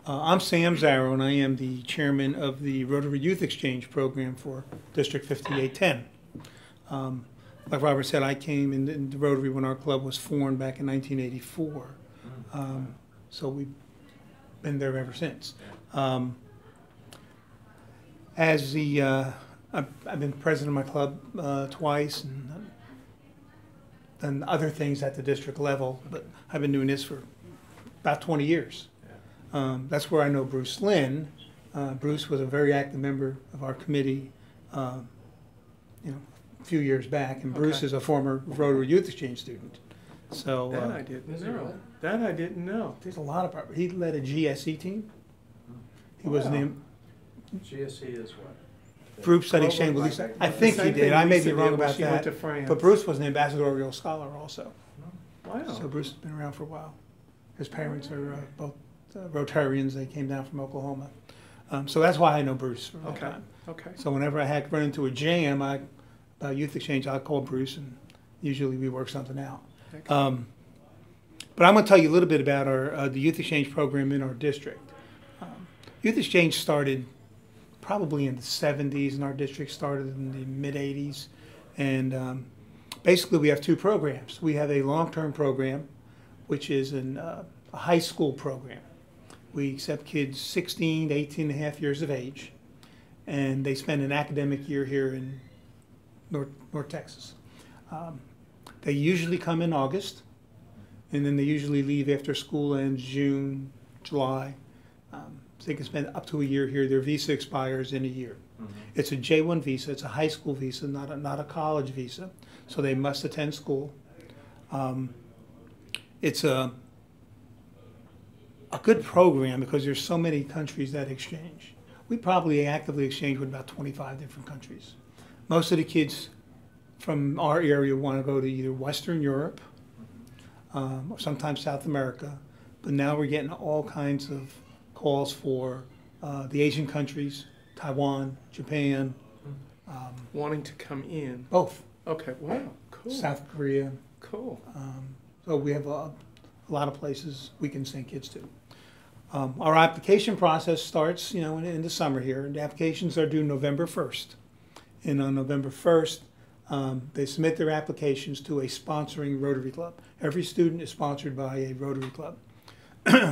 I'm Sam Zarro, and I am the chairman of the Rotary Youth Exchange program for District 5810. Like Robert said, I came in the Rotary when our club was formed back in 1984. So we've been there ever since. I've been president of my club twice and done other things at the district level, but I've been doing this for about 20 years. That's where I know Bruce Lynn. Bruce was a very active member of our committee, a few years back, and Bruce is a former Rotary Youth Exchange student. So that I didn't know. That I didn't know. There's a lot of. He led a GSE team. He was named. GSE is what? Group Study Exchange. I think he did. I may be wrong about that. But Bruce was an ambassadorial scholar also. Wow. So Bruce has been around for a while. His parents are both Rotarians. They came down from Oklahoma. So that's why I know Bruce from that time. Okay. So whenever I had to run into a jam about youth exchange, I'd call Bruce, and usually we work something out. Okay. But I'm going to tell you a little bit about the youth exchange program in our district. Youth exchange started probably in the 70s, and our district started in the mid-80s. And basically we have two programs. We have a long-term program, which is a high school program. We accept kids 16 to 18 and a half years of age, and they spend an academic year here in North Texas. They usually come in August, and then they usually leave after school ends June, July. So they can spend up to a year here. Their visa expires in a year. It's a J1 visa. It's a high school visa, not a college visa. So they must attend school. It's a good program because there's so many countries that exchange. We probably actively exchange with about 25 different countries. Most of the kids from our area want to go to either Western Europe or sometimes South America, but now we're getting all kinds of calls for the Asian countries, Taiwan, Japan. Wanting to come in. Both. Okay, wow, cool. South Korea. Cool. So we have a lot of places we can send kids to. Our application process starts, in the summer here. The applications are due November 1st. And on November 1st, they submit their applications to a sponsoring Rotary Club. Every student is sponsored by a Rotary Club.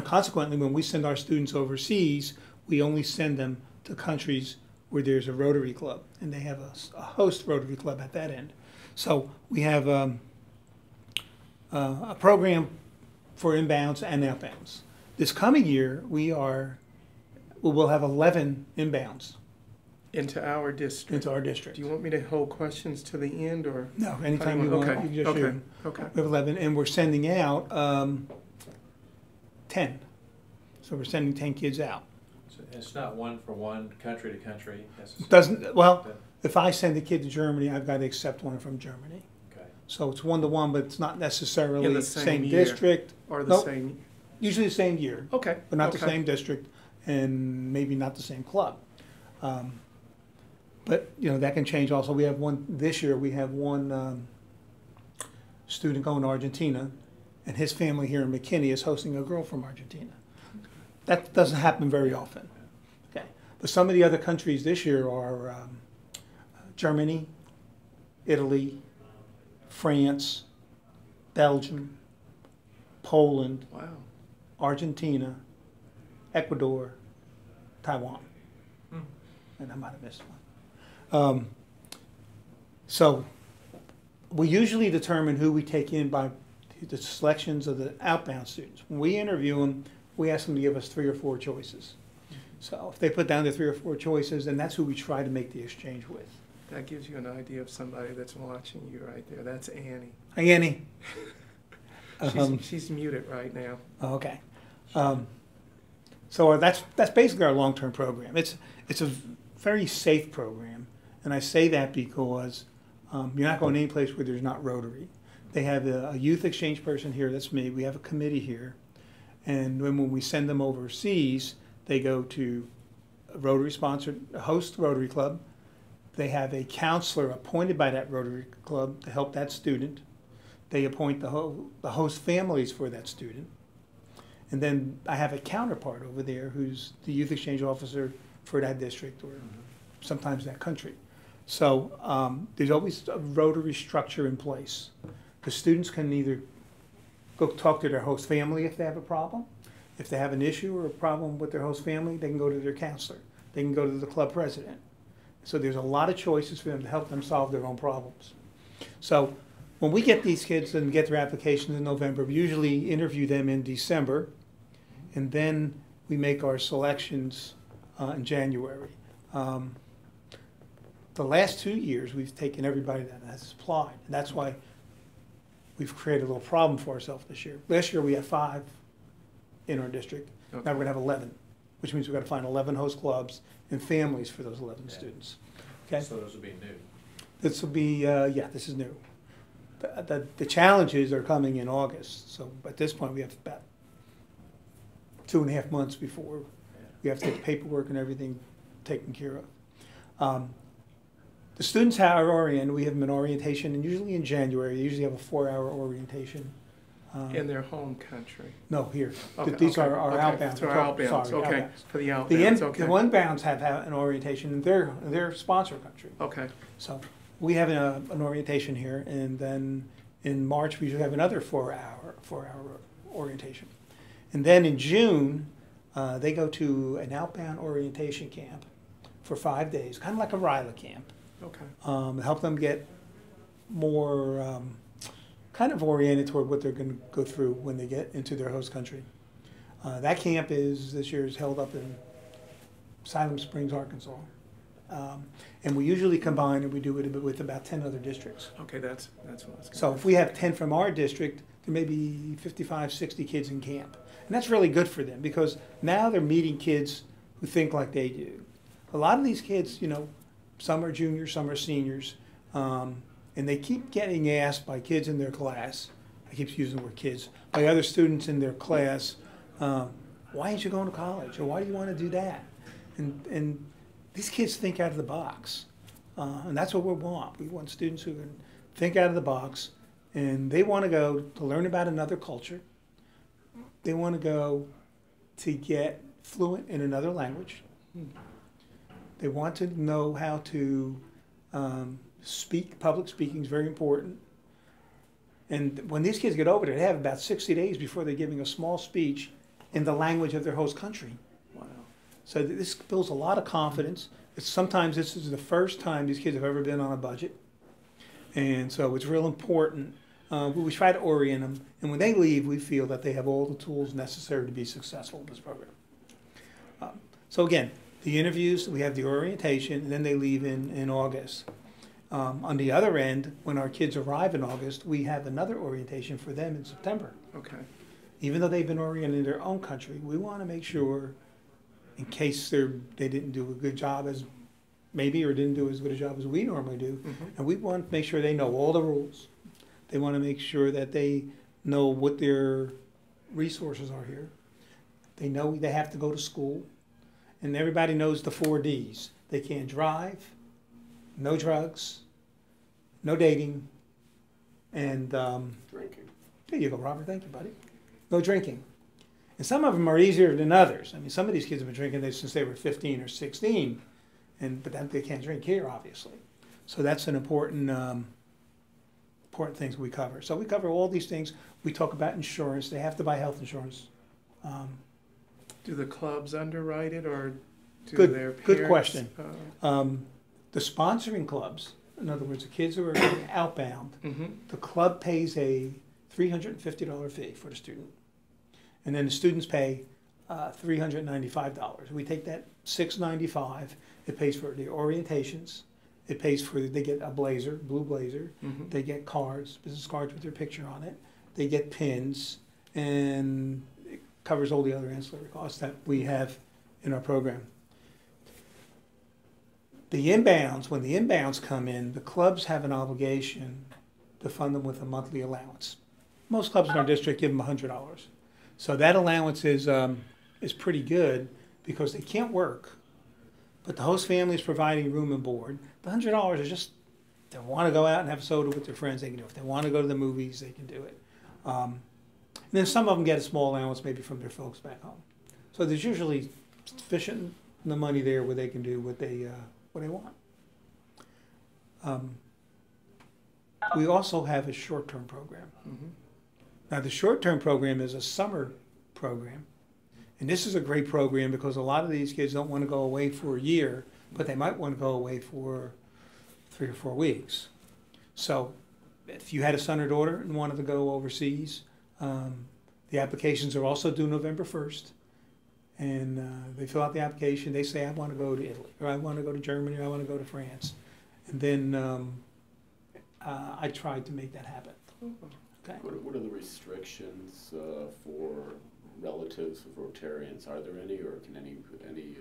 Consequently, when we send our students overseas, we only send them to countries where there's a Rotary Club, and they have a host Rotary Club at that end. So we have a program for inbounds and outbounds. This coming year, we'll have 11 inbounds. Into our district. Into our district. Do you want me to hold questions to the end, or? No, anytime you want, you can just shoot. Okay. We have 11, and we're sending out 10. So we're sending 10 kids out. So it's not one for one, country to country necessarily? If I send a kid to Germany, I've got to accept one from Germany. Okay. So it's 1-to-1, but it's not necessarily in the same district. Or the same? Usually the same year. Okay. But not the same district, and maybe not the same club. But that can change also. We have this year we have one student going to Argentina, and his family here in McKinney is hosting a girl from Argentina. That doesn't happen very often. Okay. But some of the other countries this year are Germany, Italy, France, Belgium, Poland, Argentina, Ecuador, Taiwan. And I might have missed one. So we usually determine who we take in by the selections of the outbound students. When we interview them, we ask them to give us 3 or 4 choices. So if they put down their 3 or 4 choices, then that's who we try to make the exchange with. That gives you an idea of somebody that's watching you right there. That's Annie. Hi, Annie. She's muted right now. Okay. So that's basically our long-term program. It's a very safe program, and I say that because you're not going any place where there's not Rotary. They have a youth exchange person here, that's me. We have a committee here, and when we send them overseas, they go to a Rotary-sponsored host Rotary Club. They have a counselor appointed by that Rotary Club to help that student. They appoint the host families for that student. And then I have a counterpart over there who's the youth exchange officer for that district or sometimes that country. So there's always a Rotary structure in place. The students can either go talk to their host family if they have a problem. If they have an issue or a problem with their host family, they can go to their counselor. They can go to the club president. So there's a lot of choices for them to help them solve their own problems. So when we get these kids and get their applications in November, we usually interview them in December, and then we make our selections in January. The last 2 years, we've taken everybody that has applied, and that's why we've created a little problem for ourselves this year. Last year, we had 5 in our district. Okay. Now we're going to have 11, which means we've got to find 11 host clubs and families for those 11 students. Okay? So those will be new. This will be, yeah, this is new. The challenges are coming in August, so at this point, we have about 2.5 months before we have to get the paperwork and everything taken care of. The students are oriented. We have them in orientation, and usually in January. They usually have a 4-hour orientation. In their home country? No, here. Okay, These okay, are our okay. outbounds. So our outbounds, Sorry, okay. outbounds. For the The outbounds, okay. inbounds have an orientation in their sponsor country. Okay, So we have an orientation here, and then in March we usually have another 4-hour orientation, and then in June they go to an outbound orientation camp for 5 days, kind of like a RILA camp. okay. Help them get more kind of oriented toward what they're going to go through when they get into their host country. That camp this year is held up in Siloam Springs, Arkansas. And we usually combine and we do it with about 10 other districts. Okay, that's what I was going to So if we have 10 from our district, there may be 55, 60 kids in camp. And that's really good for them because now they're meeting kids who think like they do. A lot of these kids, you know, some are juniors, some are seniors, and they keep getting asked by kids in their class, I keep using the word kids, by other students in their class, why aren't you going to college? Or why do you want to do that? And these kids think out of the box. And that's what we want. We want students who can think out of the box, and they want to go to learn about another culture. They want to go to get fluent in another language. They want to know how to speak. Public speaking is very important. And when these kids get over there, they have about 60 days before they're giving a small speech in the language of their host country. Wow. So this builds a lot of confidence. Sometimes this is the first time these kids have ever been on a budget. And so it's real important. We try to orient them. And when they leave, we feel that they have all the tools necessary to be successful in this program. So again, the interviews, we have the orientation, and then they leave in August. On the other end, when our kids arrive in August, we have another orientation for them in September. Okay. Even though they've been oriented in their own country, we want to make sure, in case they didn't do a good job as maybe or didn't do as good a job as we normally do, and we want to make sure they know all the rules. They want to make sure that they know what their resources are here. They know they have to go to school, and everybody knows the 4 Ds. They can't drive, no drugs, no dating, and Drinking. there you go, Robert. Thank you, buddy. No drinking. And some of them are easier than others. I mean, some of these kids have been drinking since they were 15 or 16, but then they can't drink here, obviously. So that's an important things we cover. So we cover all these things. We talk about insurance. They have to buy health insurance. Do the clubs underwrite it, or do Good- their parents? good question. The sponsoring clubs, in other words, the kids who are outbound, the club pays a $350 fee for the student. And then the students pay $395. We take that $695. It pays for the orientations. It pays for, they get a blazer, blue blazer. They get cards, business cards with their picture on it. They get pins, and it covers all the other ancillary costs that we have in our program. The inbounds, when the inbounds come in, the clubs have an obligation to fund them with a monthly allowance. Most clubs in our district give them $100. So that allowance is pretty good because they can't work, but the host family is providing room and board. The $100 is just, if they want to go out and have soda with their friends, they can do it. If they want to go to the movies, they can do it. And then some of them get a small allowance maybe from their folks back home. So there's usually sufficient the money there where they can do what they want. We also have a short-term program. Mm-hmm. Now the short-term program is a summer program, and this is a great program because a lot of these kids don't want to go away for a year, but they might want to go away for 3 or 4 weeks. So if you had a son or daughter and wanted to go overseas, the applications are also due November 1st. And they fill out the application. They say, I want to go to Italy, or I want to go to Germany, or I want to go to France. And then I tried to make that happen. Okay. What are the restrictions for relatives of Rotarians? Are there any, or can any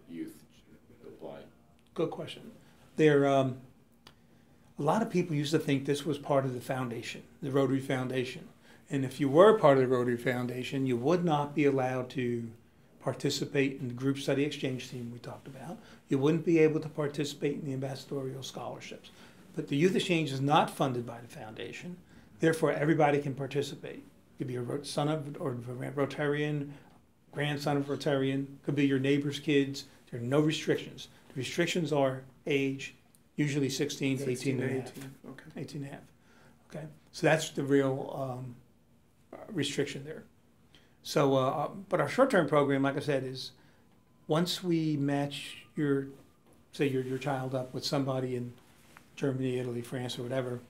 youth apply? Good question. There, a lot of people used to think this was part of the foundation, the Rotary Foundation. And if you were part of the Rotary Foundation, you would not be allowed to participate in the group study exchange team we talked about. You wouldn't be able to participate in the ambassadorial scholarships. But the youth exchange is not funded by the foundation. Therefore, everybody can participate. Could be a son of or a Rotarian, grandson of Rotarian. Could be your neighbor's kids. There are no restrictions. The restrictions are age, usually 16 to 18 and a half. 18, okay. 18 and a half. Okay, so that's the real restriction there. So, but our short-term program, like I said, is once we match your child up with somebody in Germany, Italy, France, or whatever,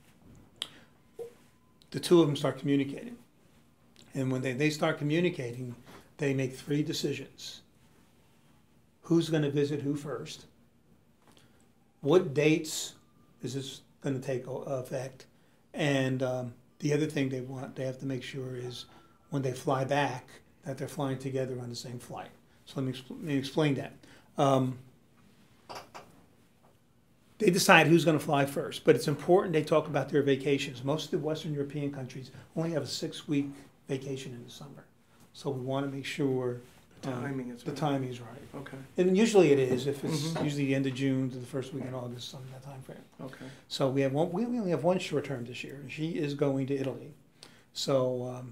the two of them start communicating. And when they start communicating, they make 3 decisions. Who's going to visit who first? What dates is this going to take effect? And the other thing they have to make sure is when they fly back, that they're flying together on the same flight. So let me explain that. They decide who's going to fly first, but it's important they talk about their vacations. Most of the Western European countries only have a 6-week vacation in the summer. So we want to make sure The timing is the right. timing is right. Okay, And usually it is, if it's Mhm. usually the end of June to the first week in August, something that time frame. okay. So we only have one short term this year, and she is going to Italy. So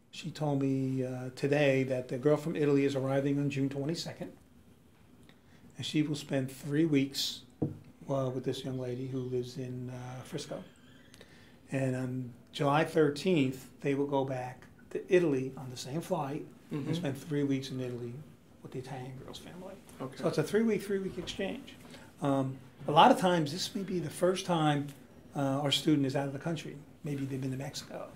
she told me today that the girl from Italy is arriving on June 22nd, and she will spend 3 weeks with this young lady who lives in Frisco. And on July 13th, they will go back to Italy on the same flight and Mhm. spend 3 weeks in Italy with the Italian girl's family. Okay. So it's a 3-week exchange. A lot of times, this may be the first time our student is out of the country. Maybe they've been to Mexico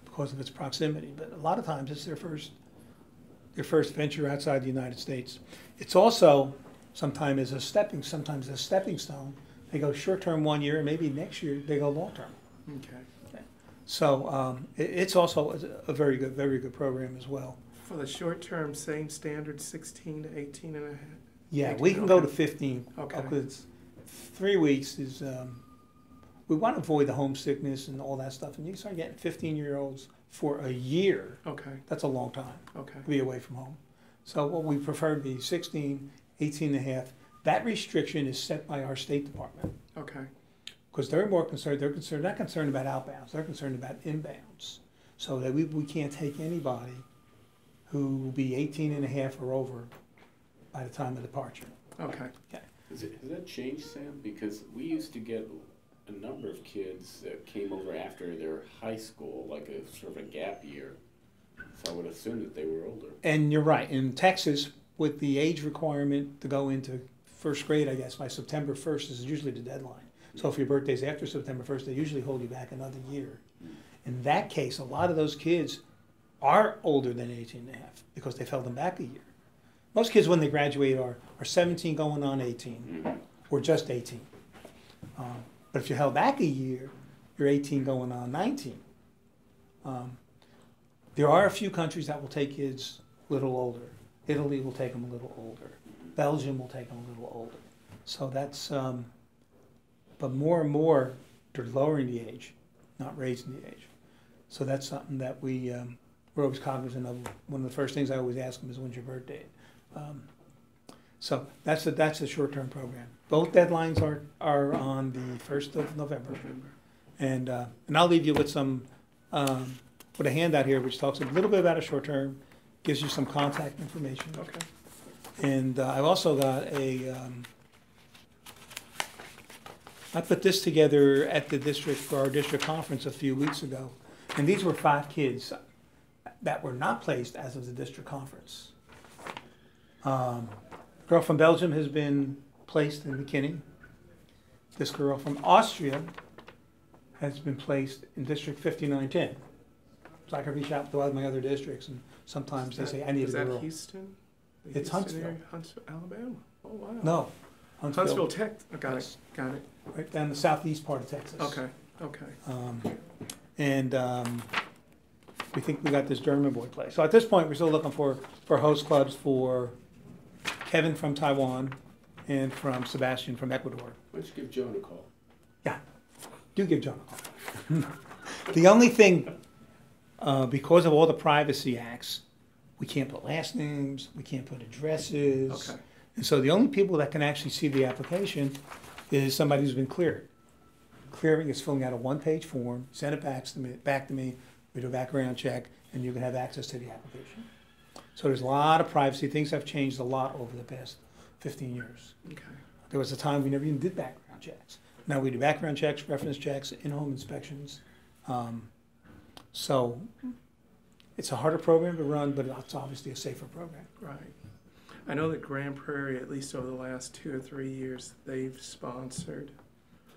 because of its proximity, but a lot of times it's their first venture outside the United States. It's also sometimes a stepping stone. They go short term 1 year, and maybe next year they go long term. Okay. So it's also a very good program as well. For the short term, same standard, 16 to 18 and a half? Yeah, 18, we can go to okay. 15. Okay. Because 3 weeks is, we want to avoid the homesickness and all that stuff. And you start getting 15-year-olds for a year, Okay, that's a long time okay. to be away from home. So what we prefer to be 16, 18 and a half. That restriction is set by our State Department Okay, because they're more concerned, not concerned about outbounds, they're concerned about inbounds. So that we can't take anybody who will be 18 and a half or over by the time of departure. okay. Has that changed, Sam? Because we used to get a number of kids that came over after their high school, like a sort of a gap year. So I would assume that they were older. And you're right, in Texas, with the age requirement to go into first grade, I guess, by September 1st is usually the deadline. So if your birthday's after September 1st, they usually hold you back another year. In that case, a lot of those kids are older than 18 and a half because they've held them back a year. Most kids when they graduate are 17 going on 18 or just 18. But if you're held back a year, you're 18 going on 19. There are a few countries that will take kids a little older. Italy will take them a little older. Belgium will take them a little older. So that's, but more and more, they're lowering the age, not raising the age. So that's something that we're always cognizant of. One of the first things I always ask them is, when's your birthday? So that's a short-term program. Both deadlines are on the 1st of November. And I'll leave you with some with a handout here which talks a little bit about a short term, gives you some contact information. Okay. And I've also got I put this together at the district for our district conference a few weeks ago. And these were 5 kids that were not placed as of the district conference. Girl from Belgium has been placed in McKinney. This girl from Austria has been placed in District 5910. So I can reach out to all my other districts, and sometimes they say, I need a Is girl. that Houston? The It's Houston Huntsville. area? Huntsville, Alabama. Oh, wow. No, Huntsville, Texas. Oh, got it. Yes. Got it. right down the southeast part of Texas. Okay. Okay. We think we got this German boy play. So at this point, we're still looking for host clubs for Kevin from Taiwan and from Sebastian from Ecuador. Why don't you give Joan a call? Yeah, do give John a call. The only thing, because of all the privacy acts, we can't put last names, we can't put addresses. Okay. And so the only people that can actually see the application is somebody who's been cleared. Clearing is filling out a one-page form, send it back to me, we do a background check, and you can have access to the application. So there's a lot of privacy. Things have changed a lot over the past 15 years. Okay. There was a time we never even did background checks. Now we do background checks, reference checks, in-home inspections. So it's a harder program to run, but it's obviously a safer program. Right. I know that Grand Prairie, at least over the last 2 or 3 years, they've sponsored.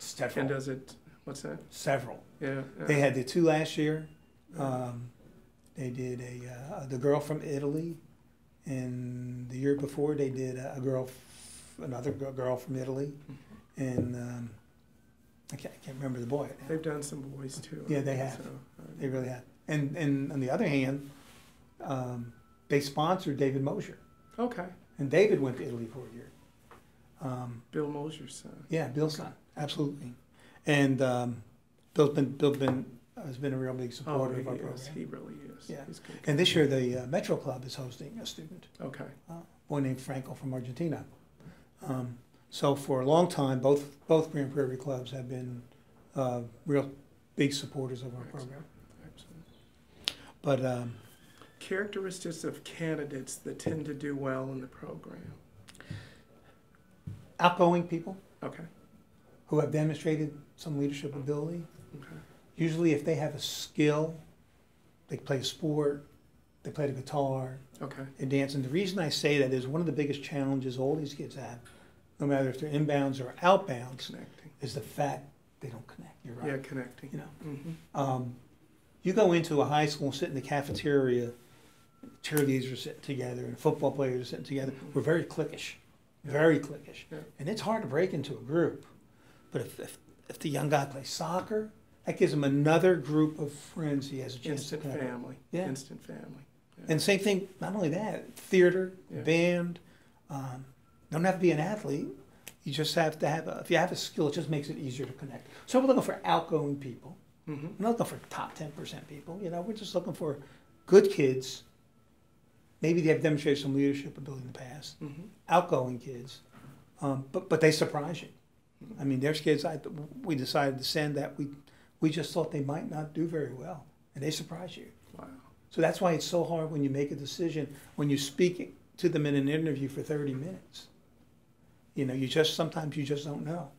Several. And does it? What's that? Several. Yeah. They had the 2 last year. They did the girl from Italy, and the year before they did another girl from Italy, and I can't remember the boy now. They've done some boys too. Yeah, they have. They really have. And on the other hand, they sponsored David Mosier, Okay. and David went to Italy for a year. Bill Mosier's son. Yeah, Bill's son, absolutely. And Bill has been a real big supporter of our program. He really is. Yeah. He's good. And this year, the Metro Club is hosting a student, Okay. a boy named Franco from Argentina. So for a long time, both Grand Prairie clubs have been real big supporters of our program. Excellent. But Characteristics of candidates that tend to do well in the program. outgoing people Okay. who have demonstrated some leadership ability, Okay. usually if they have a skill, they play a sport, they play the guitar, Okay. they dance. And the reason I say that is one of the biggest challenges all these kids have, no matter if they're inbounds or outbounds, Connecting. is the fact they don't connect. You're right. Yeah, connecting. You know, Mm-hmm. you go into a high school and sit in the cafeteria, cheerleaders are sitting together and football players are sitting together. We're very cliquish, very cliquish. Yeah. And it's hard to break into a group. But if the young guy plays soccer, that gives him another group of friends he has a chance Instant to connect with. family. Yeah. Instant family. Yeah. And same thing, not only that, theater, Yeah. band, don't have to be an athlete. You just have to have if you have a skill, it just makes it easier to connect. So we're looking for outgoing people. Mm-hmm. We're not looking for top 10% people. You know, we're just looking for good kids. Maybe they have demonstrated some leadership ability in the past. Mm-hmm. Outgoing kids, but they surprise you. I mean, there's kids we decided to send that we just thought they might not do very well, and they surprise you. Wow. So that's why it's so hard when you make a decision, when you speak to them in an interview for 30 minutes. You know, sometimes you just don't know.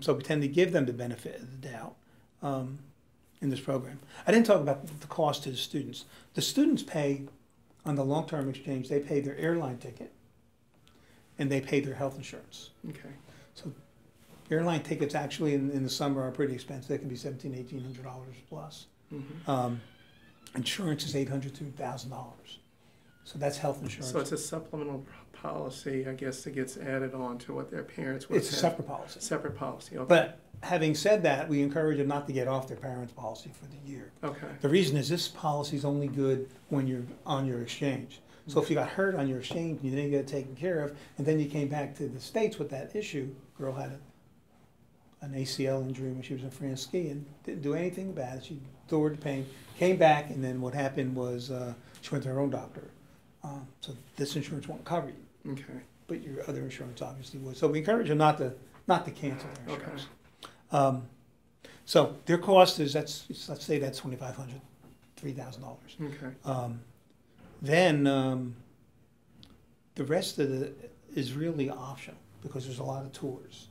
So we tend to give them the benefit of the doubt in this program. I didn't talk about the cost to the students. The students pay, on the long-term exchange, they pay their airline ticket and they pay their health insurance. Okay. So airline tickets actually in the summer are pretty expensive. They can be $1,700, $1,800 plus. Mm-hmm. Insurance is $800 to $1,000. So that's health insurance. So it's a supplemental policy, I guess, that gets added on to what their parents would It's a have. separate policy. Separate policy. Okay. But having said that, we encourage them not to get off their parents' policy for the year. Okay. The reason is this policy is only good when you're on your exchange. So if you got hurt on your exchange and you didn't get it taken care of, and then you came back to the States with that issue, girl had an ACL injury when she was in France skiing, didn't do anything about it. She endured the pain, came back, and then what happened was she went to her own doctor. So this insurance won't cover you, Okay. but your other insurance obviously would. So we encourage them not to cancel their insurance. So their cost is let's say that's $2,500 to $3,000. Okay. Then the rest of it is really optional because there's a lot of tours.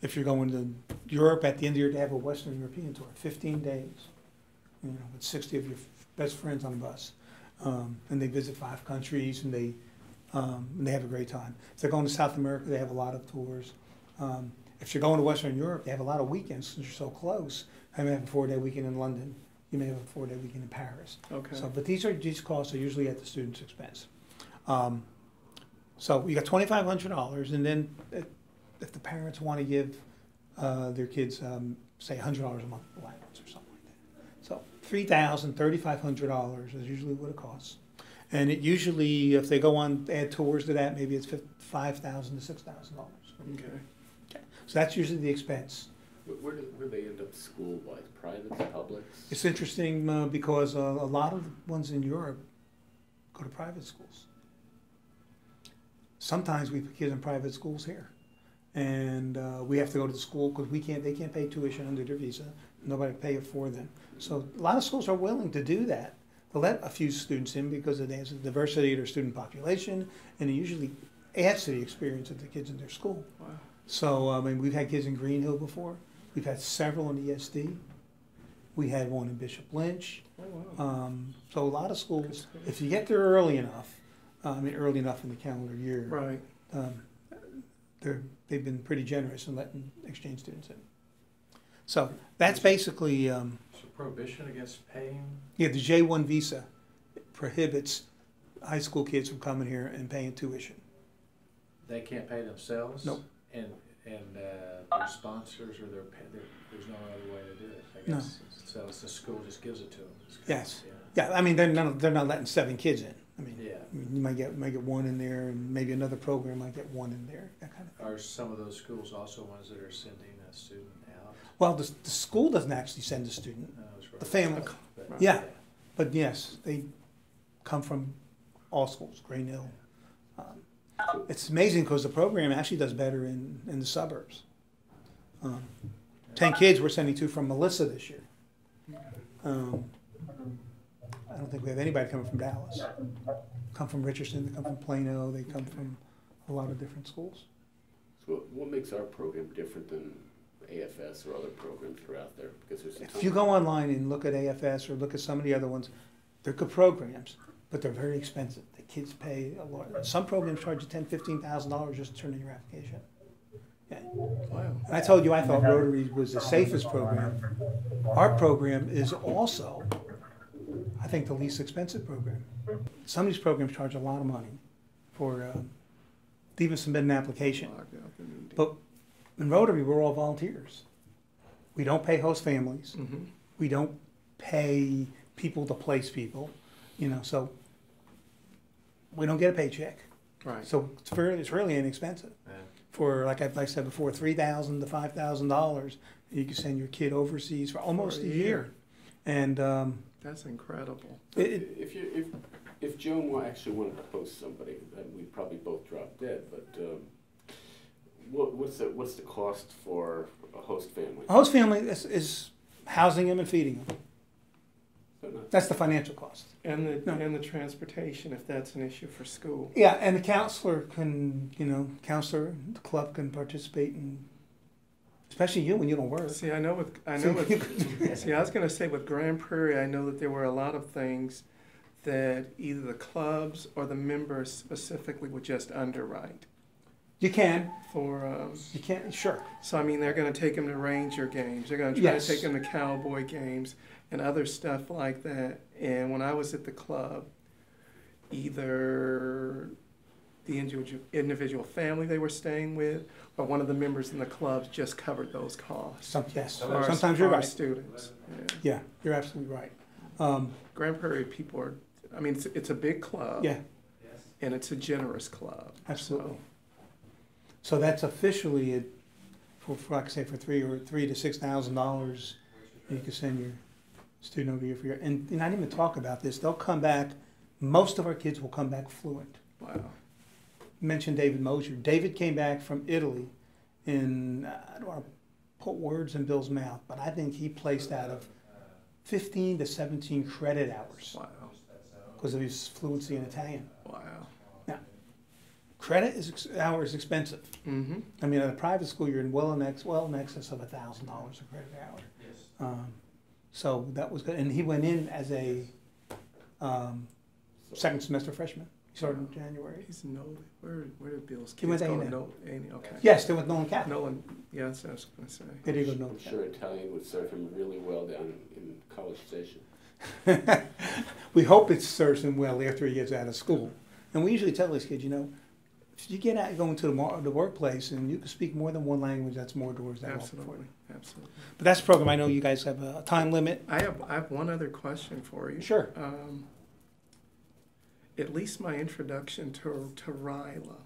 If you're going to Europe at the end of the year, they have a Western European tour, 15 days, with 60 of your best friends on a bus. And they visit 5 countries and they have a great time. If they're going to South America, they have a lot of tours. If you're going to Western Europe, they have a lot of weekends since you're so close. I may have a 4-day weekend in London. You may have a 4-day weekend in Paris. Okay. So, but these costs are usually at the student's expense. So you got $2,500, and then if the parents want to give their kids, say, $100 a month for allowance or something like that. So $3,000, $3,500 is usually what it costs. And it usually, if they go on, add tours to that, maybe it's $5,000 to $6,000. Okay. Okay. So that's usually the expense. Where do they end up school-wise? Privates, publics? It's interesting because a lot of the ones in Europe go to private schools. Sometimes we put kids in private schools here, and we have to go to the school because they can't pay tuition under their visa. Nobody will pay it for them. So a lot of schools are willing to do that. They'll let a few students in because it has a diversity of their student population, and it usually adds to the experience of the kids in their school. Wow. So I mean, we've had kids in Green Hill before. We've had several in ESD. We had one in Bishop Lynch. Oh, wow. So a lot of schools, if you get there early enough, early enough in the calendar year, Right. they've been pretty generous in letting exchange students in. So that's basically, So prohibition against paying? the J1 visa prohibits high school kids from coming here and paying tuition. They can't pay themselves? Nope. And their sponsors or there's no other way to do it, I No. guess. So it's the school just gives it to them. Yes. Yeah. Yeah, I mean, they're not letting 7 kids in. I mean, Yeah. you might get one in there, and maybe another program might get one in there, that kind of thing. Are some of those schools also ones that are sending a student out? Well, the school doesn't actually send a student, No, it's the family. But- Yeah. But yes, they come from all schools, Green Hill. It's amazing because the program actually does better in the suburbs. 10 kids we're sending to from Melissa this year. I don't think we have anybody coming from Dallas. Come from Richardson, they come from Plano, they come from a lot of different schools. So what makes our program different than AFS or other programs that are out there? Because there's a ton If you of- go online and look at AFS or look at some of the other ones, they're good programs, but they're very expensive. The kids pay a lot. Some programs charge you $10,000, $15,000 just to turn in your application. Yeah. Wow. And I told you I thought Rotary was the safest program. Our program is also, I think, the least expensive program. Some of these programs charge a lot of money for even submit an application. But in Rotary, we're all volunteers. We don't pay host families. Mm-hmm. We don't pay people to place people, so we don't get a paycheck. Right. So it's really inexpensive. Yeah. For, like I said before, $3,000 to $5,000, you can send your kid overseas for almost For a a year. year. And That's incredible. If Joan actually wanted to host somebody, then we'd probably both drop dead. But what's the cost for a host family? a host family is housing them and feeding them. So not- That's the financial cost. And the No. and the transportation, if that's an issue for school. Yeah, and the counselor can, the club can participate in, especially you when you don't work. See, I know with So see, I was going to say with Grand Prairie, I know that there were a lot of things that either the clubs or the members specifically would just underwrite You can, for. sure. So I mean, they're going to take them to Ranger games. They're going to try Yes. to take them to Cowboy games and other stuff like that. And when I was at the club, either the individual family they were staying with, or one of the members in the clubs just covered those costs. Yes, For our- sometimes you're for our right. students. Yeah. Yeah, you're absolutely right. Grand Prairie people are. I mean, it's a big club. Yeah, And it's a generous club. absolutely. So that's officially for like I say, for $3,000 to $6,000, you can send your student over here for your. And I didn't even talk about this. They'll come back. Most of our kids will come back fluent. Wow. Mentioned David Mosier. David came back from Italy, and I don't want to put words in Bill's mouth, but I think he placed out of 15 to 17 credit hours Wow. because of his fluency in Italian. Wow. Now, credit hour is expensive. Mm-hmm. I mean, at a private school, you're in well in excess of $1,000 a credit hour. So that was good. And he went in as a second semester freshman. He started in January. He's Nolan. Where did Bill's kids He went to go? A&M. Okay. Yes, there was Nolan Catholic. Nolan. Yes, I was going to say. There you go, Nolan I'm Catholic. sure Italian would serve him really well down in College Station. We hope it serves him well after he gets out of school. And we usually tell these kids, you know, if you get out, go into the workplace and you can speak more than one language, that's more doors that open for Absolutely. you. Absolutely. But that's a program. I know you guys have a time limit. I have one other question for you. Sure. At least my introduction to RILA,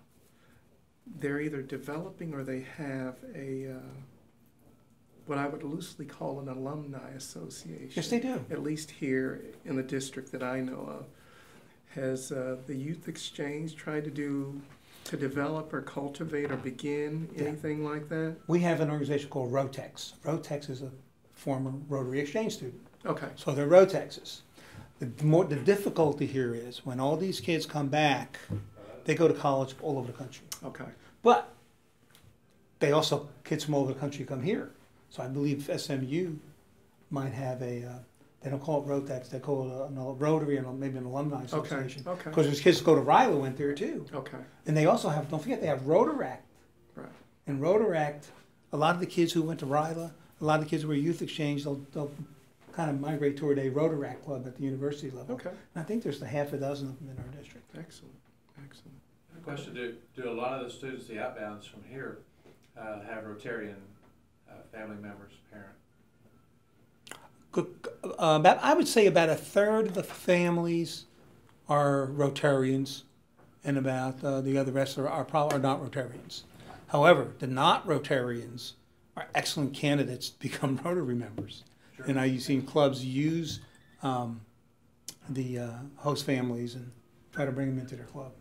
they're either developing or they have a what I would loosely call an alumni association. Yes, they do. At least here in the district that I know of. Has the Youth Exchange tried to develop or cultivate or begin anything like that? We have an organization called Rotex. Rotex is a former Rotary Exchange student. Okay. So they're Rotexes. The difficulty here is when all these kids come back, they go to college all over the country. Okay. But they also, kids from all over the country come here. So I believe SMU might have they don't call it Rotex, they call it a Rotary and maybe an alumni association. Okay. Because there's kids who go to RILA went there too. Okay. And they also have, don't forget, they have Rotaract. Right. And Rotaract, a lot of the kids who went to RILA, a lot of the kids who were Youth Exchange, they'll kind of migrate toward a Rotaract club at the university level. Okay. And I think there's a half a dozen of them in our district. Excellent. Excellent. Question, do a lot of the students, the outbounds from here, have Rotarian family members, parent? I would say about a third of the families are Rotarians, and about the other rest are not Rotarians. However, the not Rotarians are excellent candidates to become Rotary members. Sure. And I've seen clubs use the host families and try to bring them into their club.